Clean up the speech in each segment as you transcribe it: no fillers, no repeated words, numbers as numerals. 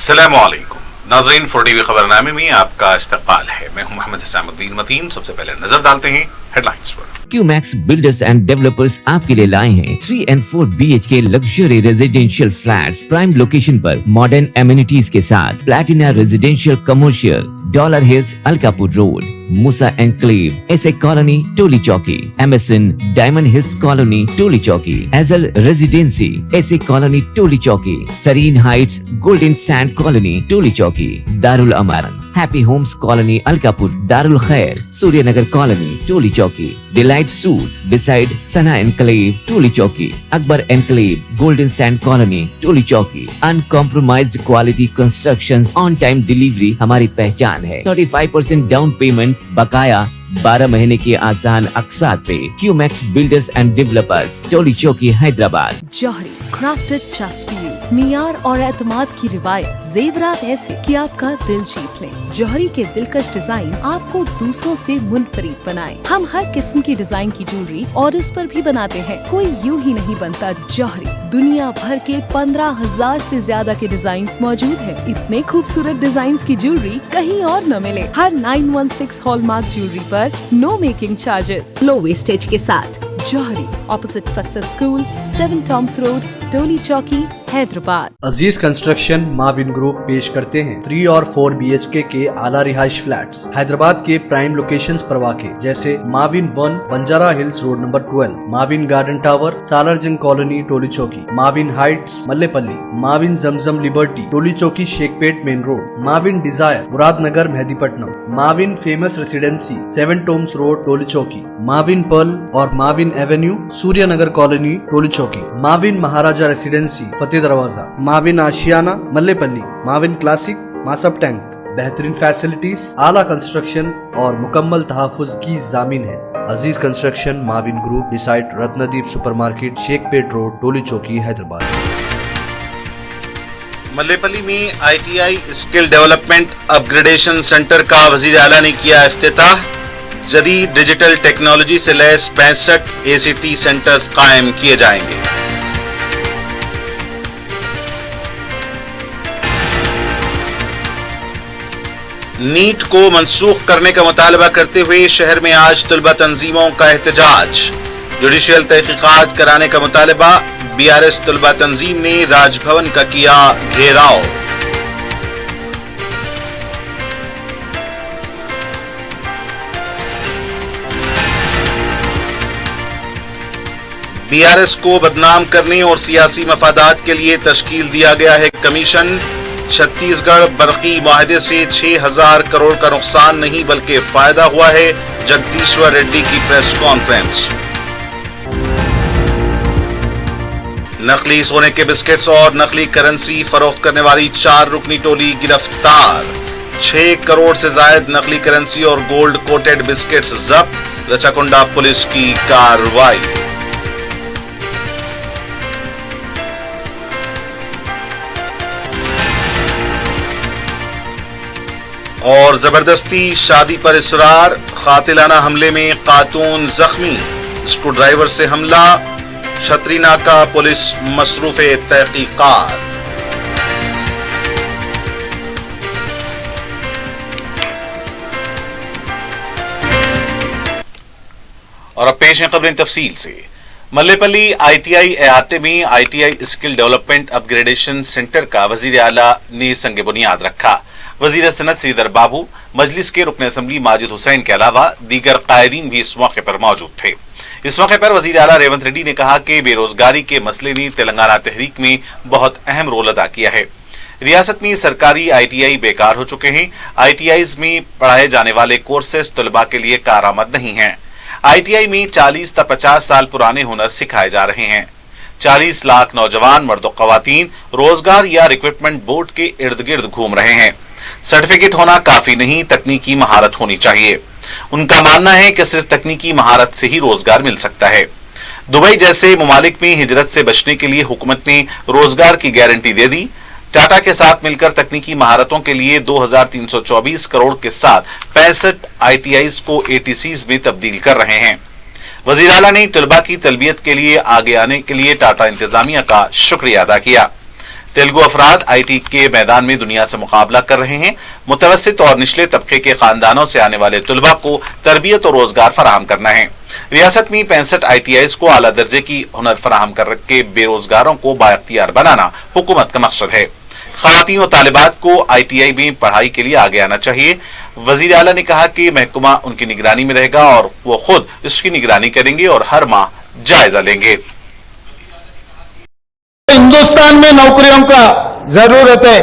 अस्सलामुअलैकुम नाज़रीन, 4TV खबरनामे में आपका इस्तकबाल है। मैं हूं मोहम्मद हिसामुद्दीन मतीन। सबसे पहले नजर डालते हैं हेडलाइंस पर। QMax बिल्डर्स एंड डेवलपर्स आपके लिए लाए हैं 3 and 4 BHK luxury residential flats prime location पर मॉडर्न एमिनिटीज के साथ। Platina residential commercial, dollar hills Alkapur road, Musa enclave, SA colony Toli Chowki, MSN diamond hills colony Toli Chowki, एजल residency SA colony Toli Chowki, Sareen Heights golden sand colony Toli Chowki, Darul Aman Happy Holmes colony Alkapur, Darul Khair Suryanagar colony Toli Chowki, delight suit beside Sana enclave Toli Chowki, Akbar enclave golden sand colony Toli चौकी। Uncompromised quality constructions, on time delivery हमारी पहचान है। 35% down payment बकाया, 12 महीने की आसान अक़सात पे। QMax builders and developers, Toli Chowki, Hyderabad. Johri crafted just for you, मियार और एतमाद की रिवायत, जेवरात ऐसे कि आपका दिल जीत ले। जौहरी के दिलकश डिजाइन आपको दूसरों से मुनफरिद बनाए। हम हर किस्म की डिजाइन की ज्वेलरी ऑर्डर्स पर भी बनाते हैं, कोई यूं ही नहीं बनता। जौहरी दुनिया भर के 15,000 से ज्यादा के डिजाइन मौजूद है। इतने खूबसूरत डिजाइन की ज्वेलरी कहीं और न मिले। हर 916 हॉलमार्क ज्वेलरी पर no making charges, low wastage के साथ। जौहरी opposite success school, 7 Tom's road, Toli Chowki, Hyderabad. Aziz construction Mauvin group पेश करते हैं 3 और 4 BHK के आला रिहाइश फ्लैट्स हैदराबाद के प्राइम लोकेशंस पर वाक़े, जैसे Mavin 1 Banjara hills road number 12, Mavin garden tower Salarjung colony Toli Chowki, Mavin heights Mallepally, Mavin Zamzam liberty Toli Chowki Shaikpet main road, Mavin desire Muradnagar Mehdipatnam, Mavin famous residency 7 Tom's road Toli Chowki, Mavin pearl और Mavin avenue Suryanagar colony Toli Chowki, Mavin Maharaja residency Fateh Darwaza, Mavin Ashiana Mallepally, Mavin classic Masab tank. बेहतरीन facilities, आला construction और मुकम्मल तहफ़्फ़ुज़ की ज़ामिन है। Aziz construction Mauvin group beside Ratnadeep supermarket Shaikpet road Toli Chowki Hyderabad. Mallepally में ITI skill development upgradation centre का वज़ीर आला ने किया इफ्तिताह। जदीद डिजिटल टेक्नोलॉजी से लैस 65 ACT सेंटर्स कायम किए जाएंगे। नीट को मनसूख करने का मुतालबा करते हुए शहर में आज तलबा तंजीमों का एहतजाज। जुडिशियल तहकीकात कराने का मुतालबा, BRS तलबा तंजीम ने राजभवन का किया घेराव। BRS को बदनाम करने और सियासी मफादात के लिए तश्कील दिया गया है कमीशन। छत्तीसगढ़ बरकी माहदे से 6,000 करोड़ का नुकसान नहीं बल्कि फायदा हुआ है। जगदीश्वर रेड्डी की प्रेस कॉन्फ्रेंस। नकली सोने के बिस्किट्स और नकली करेंसी फरोख्त करने वाली 4 रुकनी टोली गिरफ्तार। 6 करोड़ से जायद नकली करेंसी और गोल्ड कोटेड बिस्किट्स जब्त। रचाकुंडा पुलिस की कार्रवाई। और जबरदस्ती शादी पर इसरार, कातिलाना हमले में खातून जख्मी, स्क्रू ड्राइवर से हमला। छतरीना का पुलिस मसरूफे तहकीकात। और अब पेश है खबरें तफसील से। मल्लेपल्ली ITI अहाते में ITI skill development upgradation centre का वजीर आला ने संग बुनियाद रखा। वजीर सनत श्रीधर बाबू, मजलिस के रुकन असम्बली माजिद हुसैन के अलावा दीगर कायदीन भी इस मौके पर मौजूद थे। इस मौके पर वजीर आला रेवंत रेड्डी ने कहा कि बेरोजगारी के मसले ने तेलंगाना तहरीक में बहुत अहम रोल अदा किया है। रियासत में सरकारी ITI बेकार हो चुके हैं। ITIs में पढ़ाए जाने वाले कोर्सेस तलबा के लिए कारआमद नहीं हैं। ITI में 40 से 50 साल पुराने हुनर सिखाए जा रहे हैं। 40 लाख नौजवान मर्द ख़वातीन रोजगार या रिक्रूटमेंट बोर्ड के इर्द गिर्द घूम रहे हैं। सर्टिफिकेट होना काफी नहीं, तकनीकी महारत होनी चाहिए। उनका मानना है कि सिर्फ तकनीकी महारत से ही रोजगार मिल सकता है। दुबई जैसे मुमालिक में हिजरत से बचने के लिए हुकूमत ने रोजगार की गारंटी दे दी। टाटा के साथ मिलकर तकनीकी महारतों के लिए 2,324 करोड़ के साथ 65 ITIs को ATCs में तब्दील कर रहे हैं। वजीर आला ने तलबा की तलबियत के लिए आगे आने के लिए टाटा इंतजामिया का शुक्रिया अदा किया। तेलुगु अफराद आईटी के मैदान में दुनिया से मुकाबला कर रहे हैं। मुतवस्सित और निचले तबके के खानदानों से आने वाले तुलबा को तरबियत और रोजगार फराहम करना है। रियासत में 65 ITIs को आला दर्जे की हुनर फराहम करके बेरोजगारों को बाइख्तियार बनाना हुकूमत का मकसद है। ख़वातीन और तालिबात को ITI में पढ़ाई के लिए आगे आना चाहिए। वजीर आला ने कहा कि महकमा उनकी निगरानी में रहेगा और वो खुद इसकी निगरानी करेंगे और हर माह जायजा लेंगे। हिंदुस्तान में नौकरियों का जरूरत है,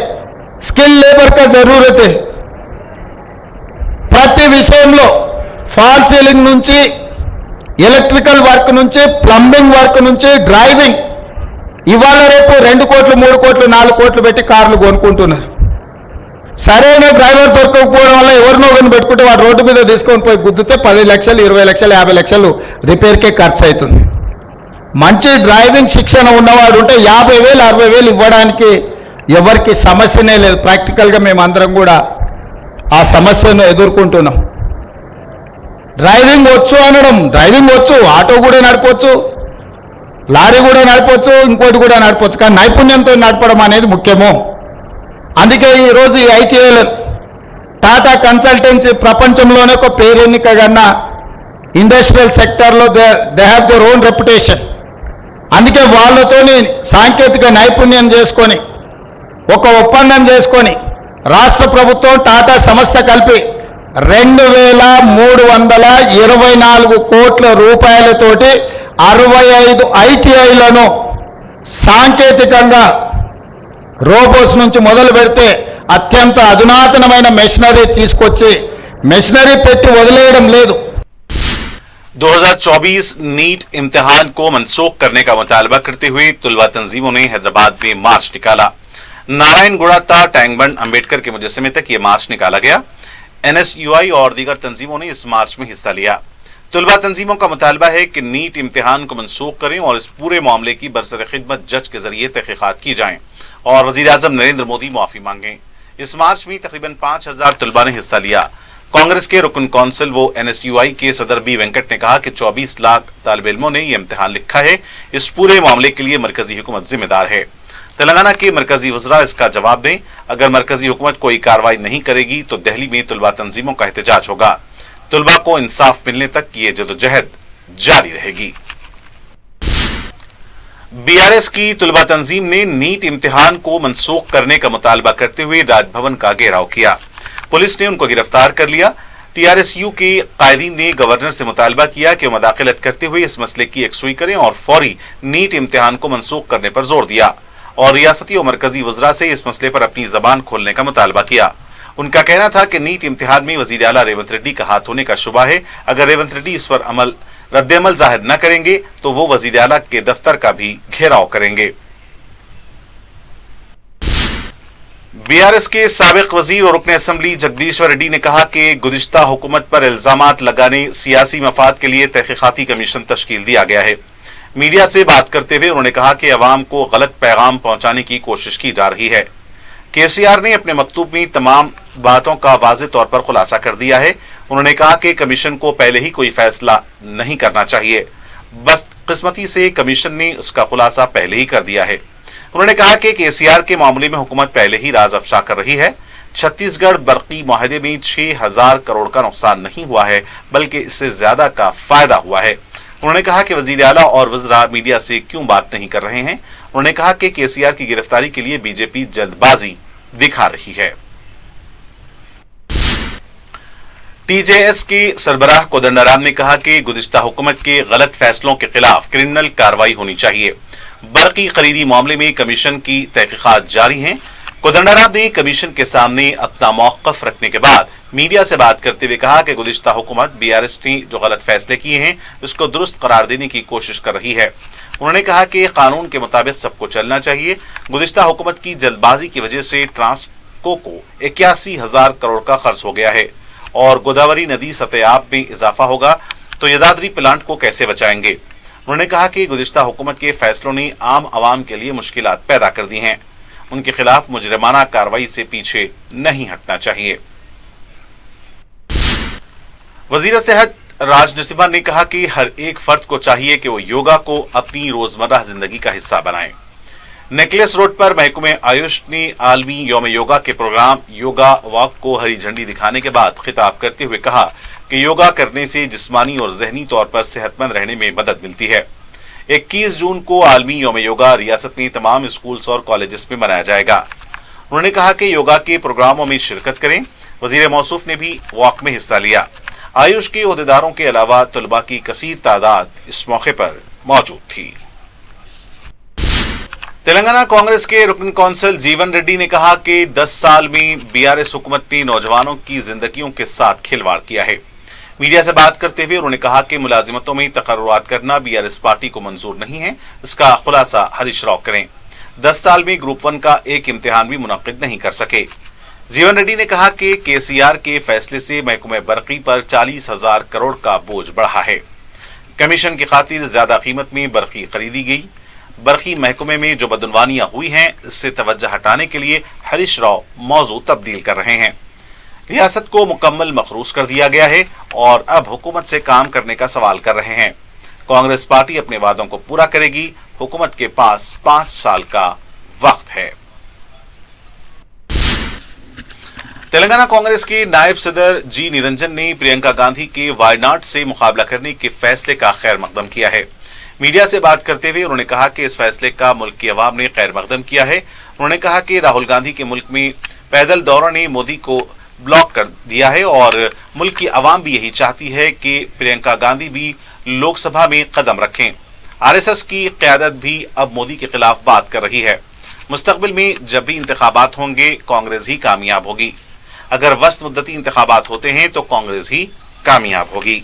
स्किल लेबर का जरूरत है। ప్రతి విషయంలో ఫాల్ సీలింగ్ నుంచి ఎలక్ట్రికల్ వర్క్ నుంచి ప్లంబింగ్ వర్క్ నుంచి డ్రైవింగ్ ఇవాళ రేపు 2 కోట్లు 3 కోట్లు 4 కోట్లు పెట్టి కార్లు కొనుక్కుంటున్నారు. సరైన డ్రైవర్ దొరకకపోవడం వల్ల ఎవరినో ఒకరిని పెట్టుకుంటే వాడు రోడ్డు మీద తీసుకొని పోయి గుద్దితే 10 లక్షలు 20 లక్షలు 50 లక్షలు రిపేర్కే ఖర్చు అవుతుంది. మంచి డ్రైవింగ్ శిక్షణ ఉన్నవాడు ఉంటే 50,000 60,000 ఇవ్వడానికి ఎవరికి సమస్యనే లేదు. ప్రాక్టికల్గా మేమందరం కూడా ఆ సమస్యను ఎదుర్కొంటున్నాం. డ్రైవింగ్ వచ్చు అనడం, డ్రైవింగ్ వచ్చు, ఆటో కూడా నడపవచ్చు, లారీ కూడా నడపవచ్చు, ఇంకోటి కూడా నడపవచ్చు, కానీ నైపుణ్యంతో నడపడం అనేది ముఖ్యము. అందుకే ఈరోజు ఈ ఐటీఐలో టాటా కన్సల్టెన్సీ ప్రపంచంలోనే ఒక పేరెన్నికగన్న ఇండస్ట్రియల్ సెక్టర్లో they have their own reputation. అందుకే వాళ్ళతోని సాంకేతిక నైపుణ్యం చేసుకొని ఒక ఒప్పందం చేసుకొని రాష్ట్ర ప్రభుత్వం టాటా సంస్థ కలిపి 2,324 కోట్ల రూపాయలతోటి 65 ఐటీఐలను సాంకేతికంగా రోబోస్ నుంచి మొదలు పెడితే అత్యంత అధునాతనమైన మెషినరీ తీసుకొచ్చి మెషినరీ పెట్టి వదిలేయడం లేదు. 2024 नीट इम्तिहान को मनसूख करने का मुतालबा करते हुए तुलबा तंजीमों ने हैदराबाद में मार्च निकाला। नारायणगुड़ा ता टैंकबंड अंबेडकर के मुजस्समे तक ये मार्च निकाला गया। NSUI और दीगर तंजीमों ने इस मार्च में हिस्सा लिया। तुलबा तंजीमों का मुतालबा है कि नीट इम्तिहान को मनसूख करें और इस पूरे मामले की बरसर खिदमत जज के जरिए तहकीकात की जाएं और वजीर आजम नरेंद्र मोदी मुआफी मांगें। इस मार्च में तकरीबन 5,000 तुलबा ने हिस्सा लिया। कांग्रेस के रुकन कौंसिल वो NSUI के सदर बी वेंकट ने कहा कि 24 लाख तालिब इल्मों ने यह इम्तिहान लिखा है। इस पूरे मामले के लिए मरकजी हुकूमत जिम्मेदार है। तेलंगाना के मरकजी वज़रा इसका जवाब दें। अगर मरकजी हुकूमत कोई कार्रवाई नहीं करेगी तो दिल्ली में तुलबा तंजीमों का एहतजाज होगा। तुलबा को इंसाफ मिलने तक ये जदोजहद जारी रहेगी। BRS की तुलबा तंजीम ने नीट इम्तिहान को मनसूख करने का मुतालबा करते हुए राजभवन का घेराव किया। पुलिस ने उनको गिरफ्तार कर लिया। TRSU के कायदीन ने गवर्नर से मुतालबा किया कि वो मदाखलत करते हुए इस मसले की यकसुई करें और फौरी नीट इम्तिहान को मनसूख करने पर जोर दिया और रियासती और मरकजी वज़रा से इस मसले पर अपनी जबान खोलने का मुतालबा किया। उनका कहना था कि नीट इम्तिहान में वजीर आला रेवंत रेड्डी का हाथ होने का शुबा है। अगर रेवंत रेड्डी इस पर रद्द-ए-अमल जाहिर न करेंगे तो वो वजीर आला के दफ्तर का भी घेराव करेंगे। BRS के साबिक वजीर और रुकन असम्बली जगदीश्वर रेड्डी ने कहा कि गुज़िश्ता हुकूमत पर इल्जामात लगाने सियासी मफाद के लिए तहकीकाती कमीशन तश्कील दिया गया है। मीडिया से बात करते हुए उन्होंने कहा कि अवाम को गलत पैगाम पहुंचाने की कोशिश की जा रही है। KCR ने अपने मकतूब में तमाम बातों का वाज़ेह तौर पर खुलासा कर दिया है। उन्होंने कहा कि कमीशन को पहले ही कोई फैसला नहीं करना चाहिए, बदकिस्मती से कमीशन ने उसका खुलासा पहले ही कर दिया है। उन्होंने कहा कि KCR के मामले में हुकूमत पहले ही राज अफशा कर रही है। छत्तीसगढ़ बरकी मुआहदे में 6,000 करोड़ का नुकसान नहीं हुआ है बल्कि इससे ज्यादा का फायदा हुआ है। उन्होंने कहा कि वजीर आला और वज़रा मीडिया से क्यों बात नहीं कर रहे हैं। उन्होंने कहा कि KCR की गिरफ्तारी के लिए बीजेपी जल्दबाजी दिखा रही है। TJS के सरबराह कोदंडाराम ने कहा कि गुज़िश्ता हुकूमत के गलत फैसलों के खिलाफ क्रिमिनल कार्रवाई होनी चाहिए। बरकी खरीदी मामले में कमीशन की तहकीकात जारी हैं। कोदंडाराम ने कमीशन के सामने अपना मौक़िफ़ रखने के बाद मीडिया से बात करते हुए कहा कि गुज़िश्ता हुकूमत BRS ने जो गलत फैसले किए हैं उसको दुरुस्त करार देने की कोशिश कर रही है। उन्होंने कहा कि कानून के मुताबिक सबको चलना चाहिए। गुज़िश्ता हुकूमत की जल्दबाजी की वजह से ट्रांसको को 81,000 करोड़ का खर्च हो गया है और गोदावरी नदी सतह में इजाफा होगा तो यदाद्री प्लांट को कैसे बचाएंगे। उन्होंने कहा कि गुज़िश्ता हुकूमत के फैसलों ने आम आवाम के लिए मुश्किलात पैदा कर दी हैं। उनके खिलाफ मुजरिमाना कार्रवाई से पीछे नहीं हटना चाहिए। वज़ीर सेहत राज नसीबा ने कहा कि हर एक फर्द को चाहिए कि वो योगा को अपनी रोजमर्रा जिंदगी का हिस्सा बनाए। नेकलेस रोड पर महकमे आयुष ने आलमी यौम योगा के प्रोग्राम योगा वॉक को हरी झंडी दिखाने के बाद खिताब करते हुए कहा कि योगा करने से जिस्मानी और जहनी तौर पर सेहतमंद रहने में मदद मिलती है। 21 जून को आलमी यौम योगा रियासत में तमाम स्कूल्स और कॉलेजेस में मनाया जाएगा। उन्होंने कहा कि योगा के प्रोग्रामों में शिरकत करें। वजीर मौसूफ ने भी वॉक में हिस्सा लिया। आयुष के ओहदेदारों के अलावा तलबा की कसीर तादाद इस मौके पर मौजूद थी। तेलंगाना कांग्रेस के रुकन कौंसिल जीवन रेड्डी ने कहा कि 10 साल में बीआरएस हुकूमत ने नौजवानों की जिंदगियों के साथ खिलवाड़ किया है। मीडिया से बात करते हुए उन्होंने कहा कि मुलाजिमतों में तकर्रुरात करना बीआरएस पार्टी को मंजूर नहीं है। इसका खुलासा हरीश राव करें। 10 साल में ग्रुप 1 का एक इम्तिहान भी मुनक्किद नहीं कर सके। जीवन रेड्डी ने कहा कि केसीआर के फैसले से महकमे बरकी पर 40,000 करोड़ का बोझ बढ़ा है। कमीशन की खातिर ज्यादा कीमत में बरकी खरीदी गई। बरकी महकमे में जो बदनवानियां हुई हैं, इससे तवज्जो हटाने के लिए हरीश राव मौजू तब्दील कर रहे हैं। रियासत को मुकम्मल मखरूस कर दिया गया है और अब हुकूमत से काम करने का सवाल कर रहे हैं। कांग्रेस पार्टी अपने वादों को पूरा करेगी। हुकूमत के पास 5 साल का वक्त है। तेलंगाना कांग्रेस के नायब सदर जी निरंजन ने प्रियंका गांधी के वायनाड से मुकाबला करने के फैसले का खैर मकदम किया है। मीडिया से बात करते हुए उन्होंने कहा कि इस फैसले का मुल्क की अवाम ने खैर मकदम किया है। उन्होंने कहा कि राहुल गांधी के मुल्क में पैदल दौरों ने मोदी को ब्लॉक कर दिया है और मुल्क की अवाम भी यही चाहती है कि प्रियंका गांधी भी लोकसभा में कदम रखें। आरएसएस की क़यादत भी अब मोदी के खिलाफ बात कर रही है। मुस्तकबिल में जब भी इंतखाबात होंगे कांग्रेस ही कामयाब होगी। अगर वस्त मुद्दती इंतखाबात होते हैं तो कांग्रेस ही कामयाब होगी।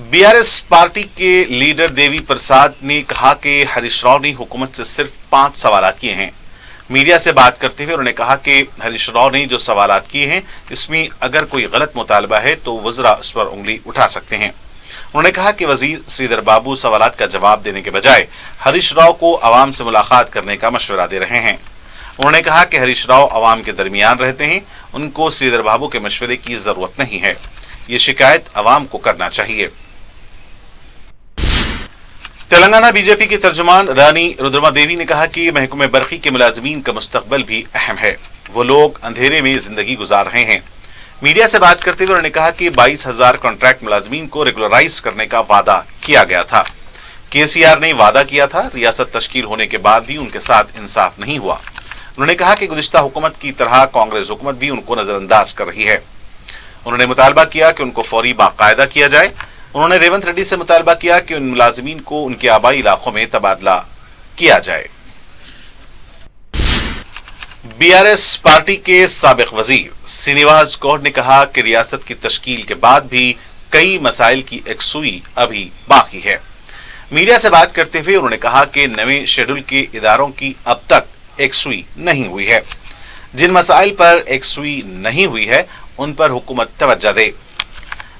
बीआरएस पार्टी के लीडर देवी प्रसाद ने कहा कि हरीश राव ने हुकूमत से सिर्फ 5 सवाल किए हैं। मीडिया से बात करते हुए उन्होंने कहा कि हरीश राव ने जो सवाल किए हैं इसमें अगर कोई गलत मुतालबा है तो वज़रा उस पर उंगली उठा सकते हैं। उन्होंने कहा कि वजीर श्रीधर बाबू सवालात का जवाब देने के बजाय हरीश राव को अवाम से मुलाकात करने का मशवरा दे रहे हैं। उन्होंने कहा कि हरीश राव अवाम के दरमियान रहते हैं, उनको श्रीधर बाबू के मशवरे की जरूरत नहीं है। ये शिकायत अवाम को करना चाहिए। तेलंगाना बीजेपी की तर्जुमान रानी रुद्रमा देवी ने कहा कि महकमे बरकी के मुलाजिमीन का मुस्तकबल भी अहम है। वो लोग अंधेरे में जिंदगी गुजार रहे हैं। मीडिया से बात करते हुए उन्होंने कहा कि 22,000 कॉन्ट्रैक्ट मुलाजिमीन को रेगुलराइज करने का वादा किया गया था। केसीआर ने वादा किया था, रियासत तश्कील होने के बाद भी उनके साथ इंसाफ नहीं हुआ। उन्होंने कहा कि गुज़िश्ता हुकूमत की तरह कांग्रेस हुकूमत भी उनको नजरअंदाज कर रही है। उन्होंने मुतालबा किया कि उनको फौरी बाकायदा किया जाए। उन्होंने रेवंत रेड्डी से मुतालबा किया कि उन मुलाजिमीन को उनके आबाई इलाकों में तबादला किया जाए। बीआरएस पार्टी के साबिक वजीर श्रीनिवास गौड़ ने कहा कि रियासत की तश्कील के बाद भी कई मसाइल की एकसुई अभी बाकी है। मीडिया से बात करते हुए उन्होंने कहा कि नए शेड्यूल के इदारों की अब तक एकसुई नहीं हुई है। जिन मसाइल पर एकसुई नहीं हुई है उन पर हुकूमत तवज्जो दे।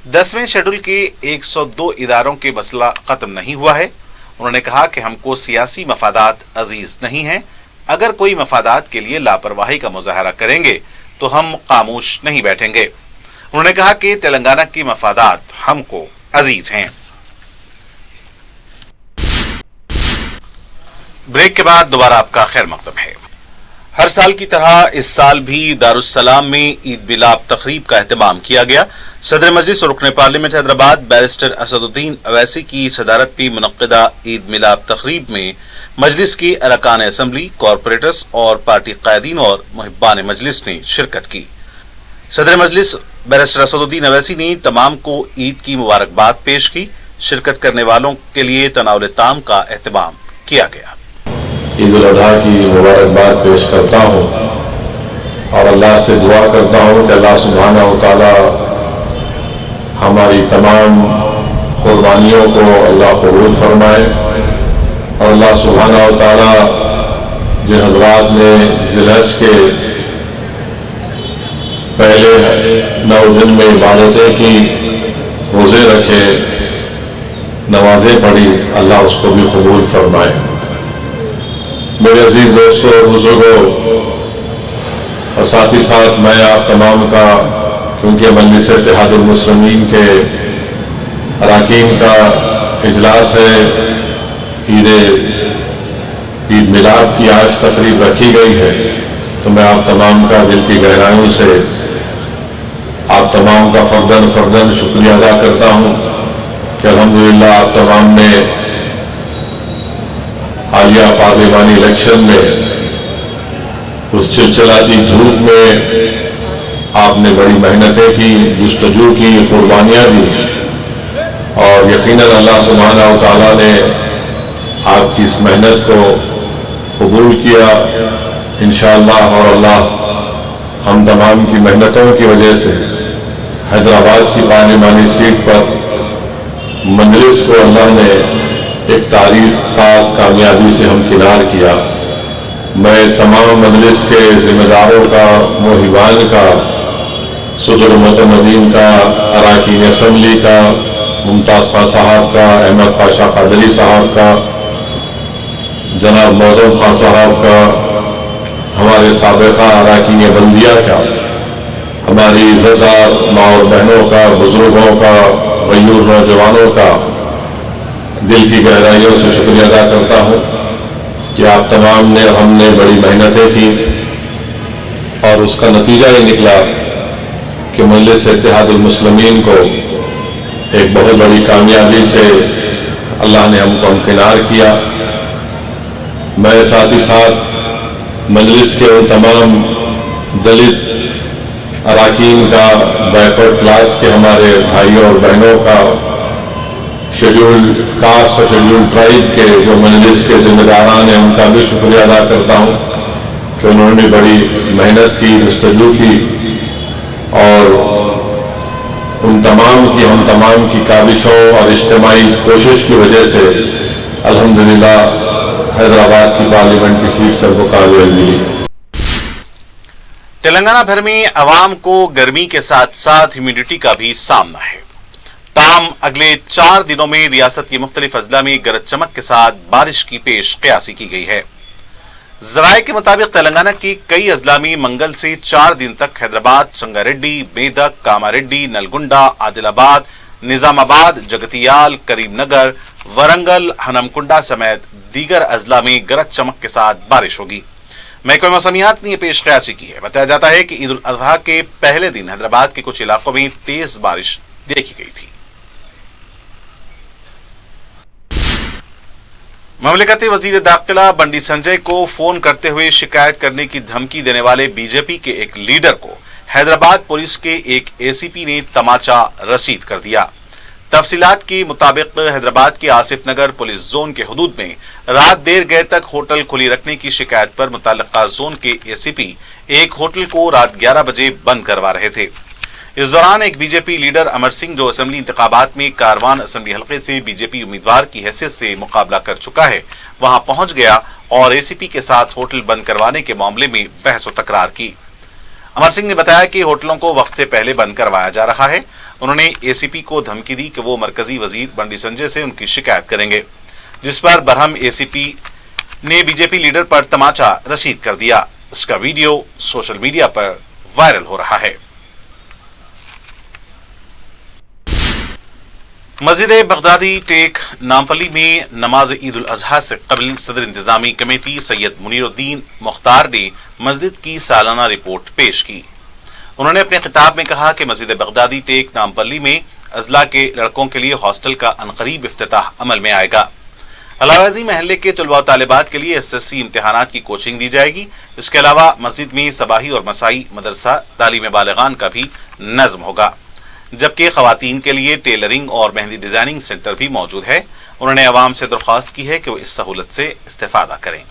10वें शेड्यूल के 102 इदारों के मसला खत्म नहीं हुआ है। उन्होंने कहा कि हमको सियासी मफादात अजीज नहीं है। अगर कोई मफादात के लिए लापरवाही का मुजाहरा करेंगे तो हम खामोश नहीं बैठेंगे। उन्होंने कहा कि तेलंगाना के मफादात हमको अजीज हैं। ब्रेक के बाद दोबारा आपका खैर मकदम है। हर साल की तरह इस साल भी दारुस्सलाम में ईद मिलाद तकरीब का एहतमाम किया गया। सदर मजलिस और रुकन पार्लियामेंट हैदराबाद बैरिस्टर असदुद्दीन अवैसी की सदारत में मुनक्किदा ईद मिलाद तकरीब में मजलिस के अरकान असम्बली, कॉरपोरेटर्स और पार्टी कायदीन और मुहिब्बान मजलिस ने शिरकत की। सदर मजलिस बैरिस्टर असदुद्दीन अवैसी ने तमाम को ईद की मुबारकबाद पेश की। शिरकत करने वालों के लिए तनाउल ताम का एहतमाम किया गया। ईद उल अजहा की मुबारकबाद पेश करता हूँ और अल्लाह से दुआ करता हूँ कि अल्लाह सुब्हानहू व तआला हमारी तमाम कुर्बानियों को अल्लाह कबूल फरमाए और अल्लाह सुब्हानहू व तआला जिन हज़रात ने ज़िलहज के पहले 9 दिन में इबादतें की, रोज़े रखे, नमाजें पढ़ी, अल्लाह उसको भी कबूल फरमाए। मेरे अजीज दोस्तों और बुजुर्गों और साथ ही साथ मैं आप तमाम का, क्योंकि मजलिस इत्तेहादुल मुस्लिमीन के अरकान का इजलास है, عید میلاد کی آج تقریب رکھی گئی ہے، تو میں آپ تمام کا دل کی گہرائیوں سے آپ تمام کا فرداً شکریہ ادا کرتا ہوں کہ الحمدللہ آپ تمام نے حالیہ پارلیمانی الیکشن میں اس چلچلاتی دھوپ میں آپ نے بڑی محنتیں کی، جستجو کی، قربانیاں دی، اور یقیناً اللہ سبحانہ و تعالیٰ نے آپ کی اس محنت کو قبول کیا انشاءاللہ، اور اللہ ہم تمام کی محنتوں کی وجہ سے حیدرآباد کی پارلیمانی سیٹ پر مجلس کو اللہ نے ایک تاریخ ساز کامیابی سے ہمکنار کیا۔ میں تمام مجلس کے ذمہ داروں کا، موہبان کا، صدر معتمدین کا، اراکین اسمبلی کا، ممتاز خان صاحب کا، احمد پاشا قادری صاحب کا، جناب معظم خان صاحب کا، ہمارے سابقہ اراکین بلدیہ کا، ہماری عزت دار ماں اور بہنوں کا، بزرگوں کا، غیور نوجوانوں کا دل کی گہرائیوں سے شکریہ ادا کرتا ہوں کہ آپ تمام نے، ہم نے بڑی محنتیں کی، اور اس کا نتیجہ یہ نکلا کہ مجلس اتحاد المسلمین کو ایک بہت بڑی کامیابی سے اللہ نے ہم کو ہمکنار کیا۔ میں ساتھ ہی ساتھ مجلس کے ان تمام دلت اراکین کا، بیکورڈ کلاس کے ہمارے بھائیوں اور بہنوں کا، شیڈول کاسٹ اور شیڈول ٹرائب کے جو مجلس کے ذمہ داران ہیں، ان کا بھی شکریہ ادا کرتا ہوں کہ انہوں نے بڑی محنت کی، جستجو کی، اور ہم تمام کی کاوشوں اور اجتماعی کوشش کی وجہ سے الحمدللہ حیدرآباد کی پارلیمنٹ کی سیٹ سب کو کامیابی ملی۔ تلنگانہ بھر میں عوام کو گرمی کے ساتھ ساتھ ہیومیڈیٹی کا بھی سامنا ہے، تاہم اگلے 4 دنوں میں ریاست کے مختلف اضلاع میں گرج چمک کے ساتھ بارش کی پیش قیاسی کی گئی ہے۔ ذرائع کے مطابق تلنگانہ کے کئی اضلاع میں منگل سے 4 دن تک حیدرآباد، سنگاریڈی، میدک، کاماریڈی، نلگنڈا، عادل آباد، نظام آباد، جگتیال، کریم نگر، ورنگل، ہنمکنڈا سمیت دیگر اضلاع میں گرج چمک کے ساتھ بارش ہوگی۔ محکمہ موسمیات نے یہ پیش قیاسی کی ہے۔ بتایا جاتا ہے کہ عید الاضحیٰ کے پہلے دن حیدرآباد کے کچھ علاقوں میں تیز بارش دیکھی گئی تھی۔ مملکتی وزیر داخلہ بنڈی سنجے کو فون کرتے ہوئے شکایت کرنے کی دھمکی دینے والے بی جے پی کے ایک لیڈر کو حیدرآباد پولیس کے ایک اے سی پی نے تماچا رسید کر دیا۔ تفصیلات کے مطابق حیدرآباد کے آصف نگر پولیس زون کے حدود میں رات دیر گئے تک ہوٹل کھلی رکھنے کی شکایت پر متعلقہ زون کے اے سی پی ایک ہوٹل کو رات 11 بجے بند کروا رہے تھے۔ اس دوران ایک B J P leader Amar Singh, جو اسمبلی انتخابات میں کاروان اسمبلی حلقے سے بی جے پی امیدوار کی حیثیت سے مقابلہ کر چکا ہے، وہاں پہنچ گیا اور اے سی پی کے ساتھ ہوٹل بند کروانے کے معاملے میں بحث و تکرار کی۔ امر سنگھ نے بتایا کہ ہوٹلوں کو وقت سے پہلے بند کروایا جا رہا ہے۔ انہوں نے اے سی پی کو دھمکی دی کہ وہ مرکزی وزیر بنڈی سنجے سے ان کی شکایت کریں گے، جس پر برہم اے سی پی نے بی جے پی لیڈر پر تماچا رسید کر دیا۔ اس کا ویڈیو سوشل میڈیا پر وائرل ہو رہا ہے۔ مسجد بغدادی ٹیک نامپلی میں نماز عید الاضحیٰ سے قبل صدر انتظامی کمیٹی سید منیر الدین مختار نے مسجد کی سالانہ رپورٹ پیش کی۔ انہوں نے اپنے خطاب میں کہا کہ مسجد بغدادی ٹیک نامپلی میں اضلاع کے لڑکوں کے لیے ہاسٹل کا عنقریب افتتاح عمل میں آئے گا۔ علاوہ ازیں محلے کے طلباء و طالبات کے لیے ایس ایس سی امتحانات کی کوچنگ دی جائے گی۔ اس کے علاوہ مسجد میں صباحی اور مسائی مدرسہ تعلیم بالغان کا بھی نظم ہوگا، جبکہ خواتین کے لیے ٹیلرنگ اور مہندی ڈیزائننگ سینٹر بھی موجود ہے۔ انہوں نے عوام سے درخواست کی ہے کہ وہ اس سہولت سے استفادہ کریں۔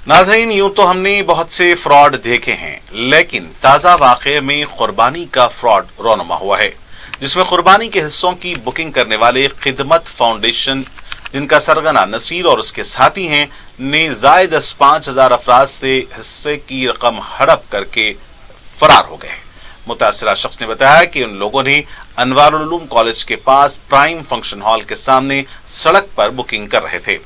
ناظرین، یوں تو ہم نے بہت سے فراڈ دیکھے ہیں، لیکن تازہ واقعے میں قربانی کا فراڈ رونما ہوا ہے، جس میں قربانی کے حصوں کی بکنگ کرنے والے خدمت فاؤنڈیشن، جن کا سرگنا نصیر اور اس کے ساتھی ہیں، نے زائد از 5000 افراد سے حصے کی رقم ہڑپ کر کے فرار ہو گئے۔ متاثرہ شخص نے بتایا کہ ان لوگوں نے انوار العلوم کالج کے پاس پرائم فنکشن ہال کے سامنے سڑک پر بکنگ کر رہے تھے۔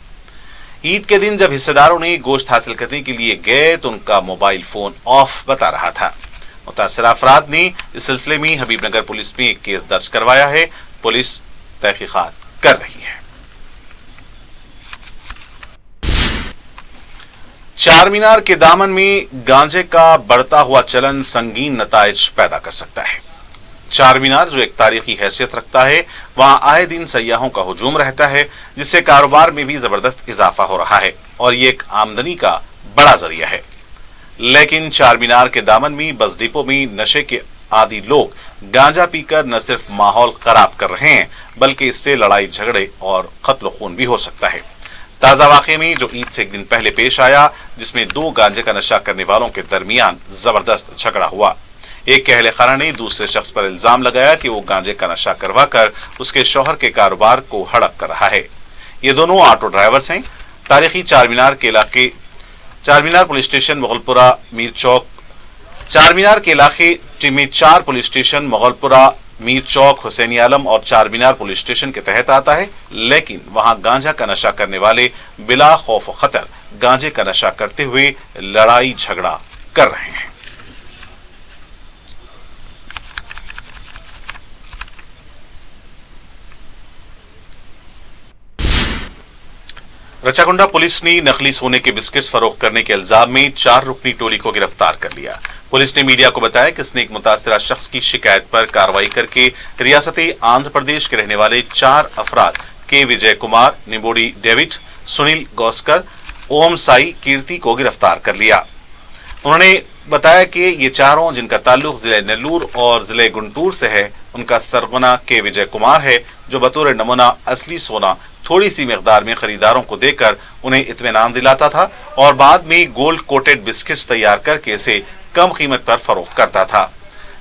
عید کے دن جب حصے داروں نے گوشت حاصل کرنے کے لیے گئے تو ان کا موبائل فون آف بتا رہا تھا۔ متاثرہ افراد نے اس سلسلے میں حبیب نگر پولیس میں ایک کیس درج کروایا ہے۔ پولیس تحقیقات कर रही है। चार मीनार के दामन में गांजे का बढ़ता हुआ चलन संगीन नताइज पैदा कर सकता है। चार मीनार जो एक तारीखी हैसियत रखता है, वहां आए दिन सयाहों का हुजूम रहता है, जिससे कारोबार में भी जबरदस्त इजाफा हो रहा है और ये एक आमदनी का बड़ा जरिया है। लेकिन चार मीनार के दामन में बस डिपो में नशे के आदि लोग गांजा पीकर न सिर्फ माहौल खराब कर रहे हैं, बल्कि इससे लड़ाई झगड़े और कत्ल खून भी हो सकता है। ताजा वाकये में जो ईद से एक दिन पहले पेश आया, जिसमें दो गांजे का नशा करने वालों के दरमियान जबरदस्त झगड़ा हुआ। एक अहले खाना ने दूसरे शख्स पर इल्जाम लगाया कि वो गांजे का नशा करवाकर उसके शौहर के कारोबार को हड़प कर रहा है। ये दोनों ऑटो ड्राइवर्स हैं। तारीखी चार मीनार पुलिस स्टेशन मुगलपुरा मीर चौक में 4 पुलिस स्टेशन मुगलपुरा मीर चौक, हुसैनी आलम और चार मीनार पुलिस स्टेशन के तहत आता है। लेकिन वहां गांजा का नशा करने वाले बिला खौफ खतर गांजे का नशा करते हुए लड़ाई झगड़ा कर रहे हैं। रचाकुंडा पुलिस ने नकली सोने के बिस्किट्स फरोख्त करने के इल्जाम में 4 रुकनी टोली को गिरफ्तार कर लिया। पुलिस ने मीडिया को बताया कि इसने एक मुतासिरा शख्स की शिकायत पर कार्रवाई करके रियासत आंध्र प्रदेश के रहने वाले 4 अफराद के विजय कुमार, निबोडी डेविड, सुनील गौस्कर, ओम साई कीर्ति को गिरफ्तार कर लिया। उन्होंने बताया कि ये चारों, जिनका ताल्लुक जिले नेल्लूर और जिले गुंटूर से है, उनका सरगना के विजय कुमार है, जो बतौर नमूना असली सोना थोड़ी सी मिकदार में खरीदारों को देकर उन्हें इत्मीनान दिलाता था और बाद में गोल्ड कोटेड बिस्किट्स तैयार करके इसे कम कीमत पर फरोख्त करता था।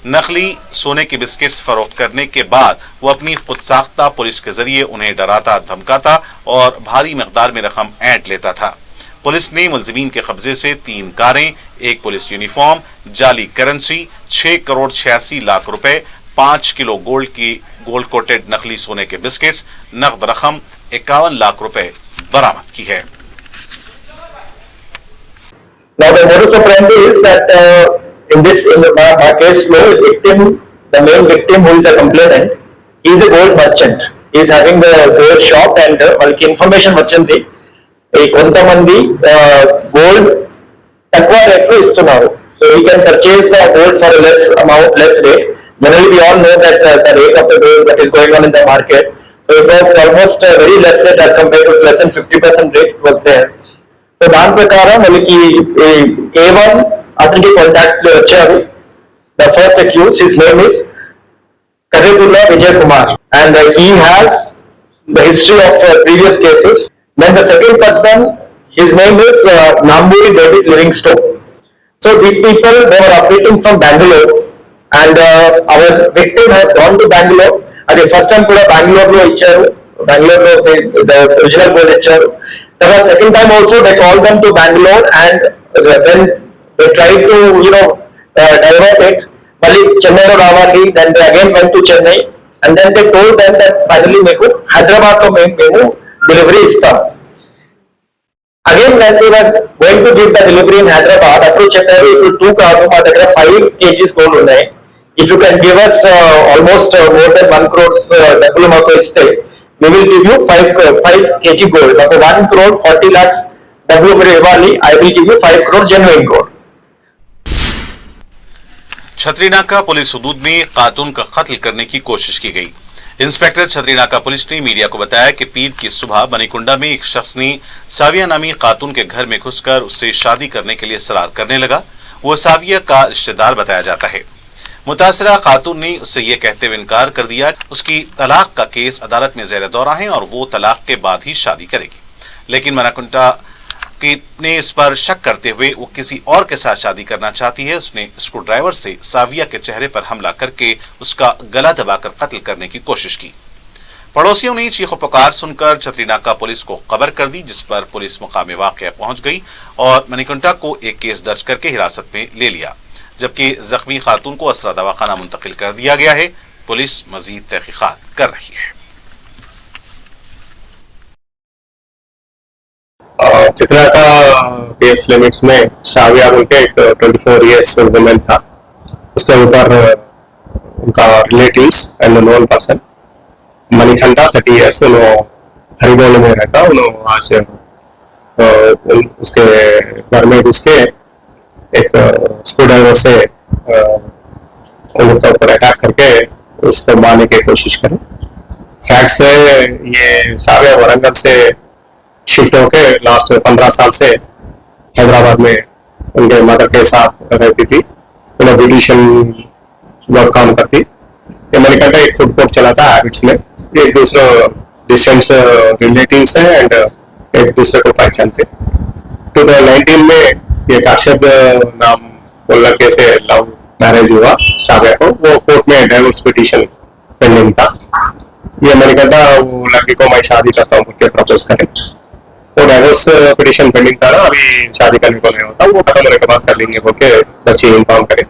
नकली सोने के बिस्किट्स फरोख्त करने के बाद वो अपनी खुद साख्ता पुलिस के जरिए उन्हें डराता, धमकाता और भारी मिकदार में रकम ऐंठ लेता था। पुलिस ने मुलजिमीन के कब्जे से 3 कारें, 1 पुलिस यूनिफॉर्म, जाली करेंसी, 6 करोड़ 86 लाख रुपए, 5 किलो गोल्ड कोटेड नकली सोने के बिस्किट्स, नकद रकम 51 लाख रुपए बरामद की है। Now the modus operandi is that in the case flow, the main victim who is a complainant, he is a gold merchant. He is having the gold shop and వాళ్ళకి ఇన్ఫర్మేషన్ వచ్చింది ఈ కొంతమంది గోల్డ్ తక్కువ రేట్లో ఇస్తున్నారు. So he can purchase the gold for a less rate. Generally we all know that the rate of the gold that is going on in the market. So it was almost very less rate as compared to less than 50% rate was there. So దాని ప్రకారం వాళ్ళకి A1 అతనికి contact వచ్చారు. The first accused, his name is Karidullah Vijay Kumar and he has the history of previous cases. Then the second person, his name is Namburi David Livingstone. So these people, they were operating from Bangalore and our victim has gone to Bangalore. అది first time కూడా బెంగళూరులో ఇచ్చారు, బెంగళూరులో original gold ఇచ్చారు. తర్వాత second time also they call them to Bengaluru and then they try to divert it. మళ్ళీ చెన్నైలో రావాలి, then they again went to Chennai and then they told them that finally మీకు హైదరాబాద్ లో మేము డెలివరీ ఇస్తాం. Again when they were going to give the delivery in Hyderabad అప్పుడు చెప్పారు ఇప్పుడు 2 కాదు, మా దగ్గర 5 kgs గోల్డ్ ఉన్నాయి. If you can give us almost more than 1 crore డబ్బులు మాకు ఇస్తే we will give you 5 kg gold. మాకు 1 crore 40 lakhs డబ్బులు మీరు ఇవ్వాలి. I will give you 5 crore genuine gold. Chatrinaka police हदूद में खातून का कत्ल करने की कोशिश की गई। इंस्पेक्टर छतरीनाका पुलिस ने मीडिया को बताया कि पीर की सुबह बनीकुंडा में एक शख्स ने साविया नामी खातून के घर में घुसकर उससे शादी करने के लिए सरार करने लगा। वो साविया का रिश्तेदार बताया जाता है। मुतासरा खातून ने उससे यह कहते हुए इनकार कर दिया उसकी तलाक का केस अदालत में ज़ेर दौरा है और वो तलाक के बाद ही शादी करेगी। लेकिन मनाकुंटा ने इस पर शक करते हुए वो किसी और के साथ शादी करना चाहती है। उसने स्क्रू ड्राइवर से साविया के चेहरे पर हमला करके उसका गला दबाकर कत्ल करने की कोशिश की। पड़ोसियों ने चीखो पुकार सुनकर छतरीनाका पुलिस को खबर कर दी, जिस पर पुलिस मुकामे वाक़या पहुंच गई और मणिकुंटा को एक केस दर्ज करके हिरासत में ले लिया, जबकि जख्मी खातून को असरा दवाखाना मुंतकिल कर दिया गया है। पुलिस मजीद तहकीकात कर रही है। चित्रा केस लिमिट्स में साविया के एक 24 इयर्स वुमेन था, उसके ऊपर उनका relatives and known person Manikantha 30 years उन्होंने हरिगोल में रहता, उन्होंने आज उसके घर में घुस के एक स्क्रू ड्राइवर से उनके ऊपर अटैक करके उसको मारने की कोशिश करी। फैक्ट्स है ये सारे वरंगल से शिफ्ट होके लास्ट 15 साल से हैदराबाद में उनके मदर के साथ रहती थी, उन्हें ब्यूटिशियन वर्क काम करती। ये मणिकंठा एक फूड कोर्ट चलाता है हैबिट्स में, एक दूसरे डिस्टेंस रिलेटिव्स है एंड एक दूसरे को पहचानते। 2019 में ये काक्षद नाम वो लड़के से लव मैरिज हुआ साबिया को, वो कोर्ट में डाइवोर्स पिटीशन पेंडिंग था। ये मणिकंठा वो लड़की को मैं शादी करता हूँ के प्रपोज करें, वो डाइवोर्स पिटीशन पेंडिंग था ना, अभी शादी करने को नहीं होता, वो खत्म होने के बाद कर लेंगे बोल के बच्ची इन्फॉर्म करें।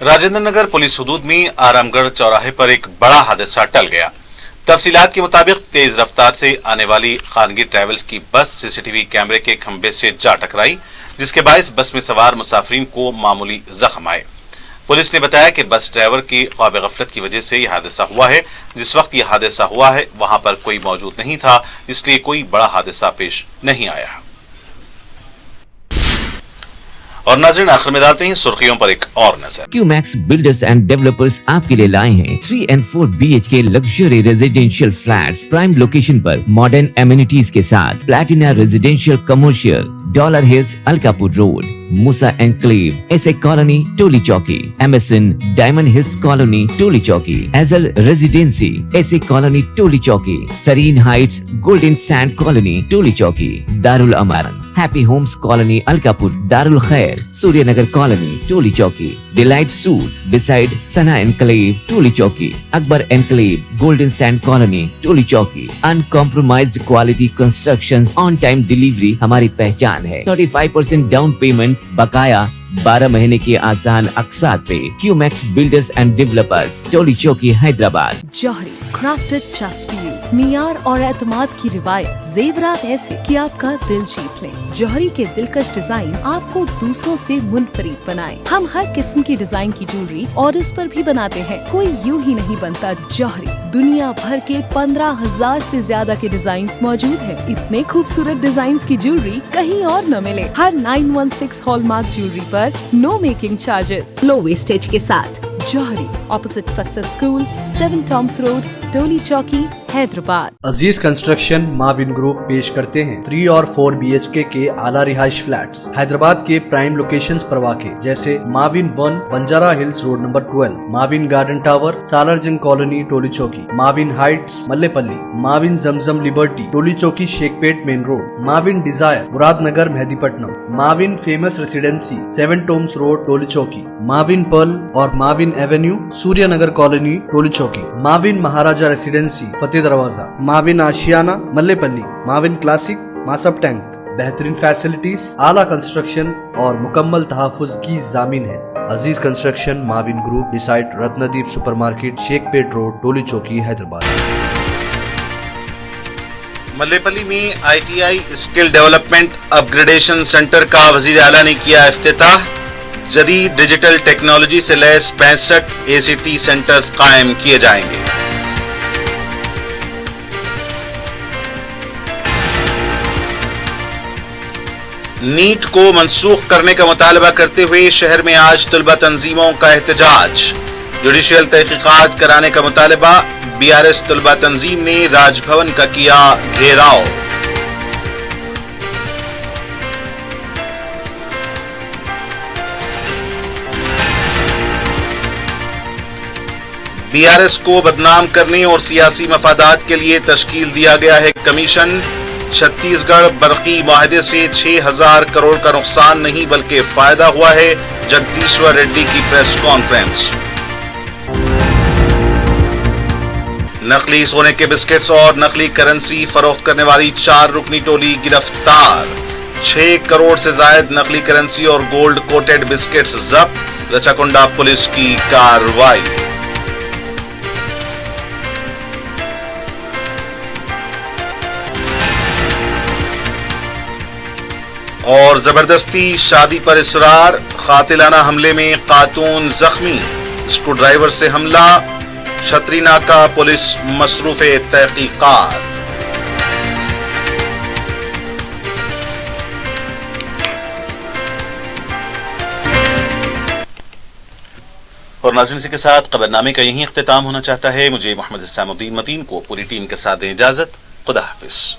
राजेंद्र नगर पुलिस हुदूद में आरामगढ़ चौराहे पर एक बड़ा हादसा टल गया। तफसीलात के मुताबिक तेज रफ्तार से आने वाली खानगी ट्रैवल्स की बस सीसीटीवी कैमरे के खंबे से जा टकराई, जिसके बायस बस में सवार मुसाफिरीन को मामूली जख्म आए। पुलिस ने बताया कि बस ड्राइवर की ख्वाब गफलत की वजह से यह हादसा हुआ है। जिस वक्त यह हादसा हुआ है वहां पर कोई मौजूद नहीं था, इसलिए कोई बड़ा हादसा पेश नहीं आया। और नाज़रीन, आखिर में डालते हैं सुर्खियों पर एक और नजर। क्यूमैक्स बिल्डर्स एंड डेवलपर्स आपके लिए लाए हैं 3 and 4 BHK luxury residential flats prime location पर मॉडर्न एमिनिटीज के साथ। Platina residential commercial, dollar hills Alkapur road, Musa enclave, SA colony Toli Chowki, MSN diamond hills colony Toli Chowki, एजल residency SA colony Toli Chowki, Sareen Heights golden sand colony Toli Chowki, Darul Amaran happy Holmes colony Alkapur, Darul Khair Suryanagar colony Toli Chowki, delight suit beside Sana enclave Toli Chowki, Akbar enclave golden sand colony Toli चौकी। Uncompromised quality constructions, on time delivery हमारी पहचान है। 35% down payment, बकाया 12 महीने की आसान अक़सात पे। QMax builders and developers, Toli Chowki, Hyderabad. Johri crafted just for you, मियार और एतमाद की रिवायत, जेवरात ऐसे कि आपका दिल जीत लें। जौहरी के दिलकश डिजाइन आपको दूसरों से मुनफरिद बनाए। हम हर किस्म की डिजाइन की ज्वेलरी ऑर्डर्स पर भी बनाते हैं, कोई यूं ही नहीं बनता। जौहरी दुनिया भर के 15,000 से ज्यादा के डिजाइन मौजूद है। इतने खूबसूरत डिजाइन की ज्वेलरी कहीं और न मिले। हर 916 हॉलमार्क ज्वेलरी पर no making charges, low wastage के साथ। जौहरी opposite success school, 7 Tom's road, Toli Chowki, Hyderabad. Aziz construction Mauvin group पेश करते हैं 3 और 4 BHK के आला रिहाइश फ्लैट्स हैदराबाद के प्राइम लोकेशंस पर वाक़े, जैसे Mavin 1 Banjara hills road number 12, Mavin garden tower Salarjung colony Toli Chowki, Mavin heights Mallepally, Mavin Zamzam liberty Toli Chowki Shaikpet main road, Mavin desire Muradnagar Mehdipatnam, Mavin famous residency 7 Tom's road Toli Chowki, Mavin pearl और Mavin avenue Suryanagar colony Toli Chowki, Mavin Maharaja residency Fateh Darwaza, Mavin Ashiana Mallepally, Mavin classic Masab tank. बेहतरीन facilities, आला construction और मुकम्मल तहफ़्फ़ुज़ की ज़ामीन है। Aziz construction Mauvin group beside Ratnadeep supermarket Shaikpet road Toli Chowki Hyderabad. Mallepally में ITI skill development upgradation centre का वजीर आला ने किया इफ्तिताह। जदीद डिजिटल टेक्नोलॉजी से लैस 65 ACT सेंटर्स कायम किए जाएंगे। नीट को मंसूख करने का मुतालबा करते हुए शहर में आज तलबा तंजीमों का एहतजाज। जुडिशियल तहकीकात कराने का मुतालबा, BRS तलबा तंजीम ने राजभवन का किया घेराव। BRS को बदनाम करने और सियासी मफादात के लिए तश्कील दिया गया है कमीशन। छत्तीसगढ़ बरकी माहदे से 6,000 करोड़ का नुकसान नहीं बल्कि फायदा हुआ है। जगदीश्वर रेड्डी की प्रेस कॉन्फ्रेंस। नकली सोने के बिस्किट्स और नकली करेंसी फरोख्त करने वाली 4 रुकनी टोली गिरफ्तार। 6 करोड़ से जायद नकली करेंसी और गोल्ड कोटेड बिस्किट्स जब्त। लचाकुंडा पुलिस की कार्रवाई। और जबरदस्ती शादी पर इसरार, कातिलाना हमले में खातून जख्मी, स्क्रू ड्राइवर से हमला, छतरी नाका पुलिस मसरूफ तहकीकात। और नाज़रीन, इसी के साथ खबरनामे का यहीं इख्तिताम होना चाहता है। मुझे मोहम्मद इस्लामुद्दीन मतीन को पूरी टीम के साथ दें इजाजत। खुदा हाफिज।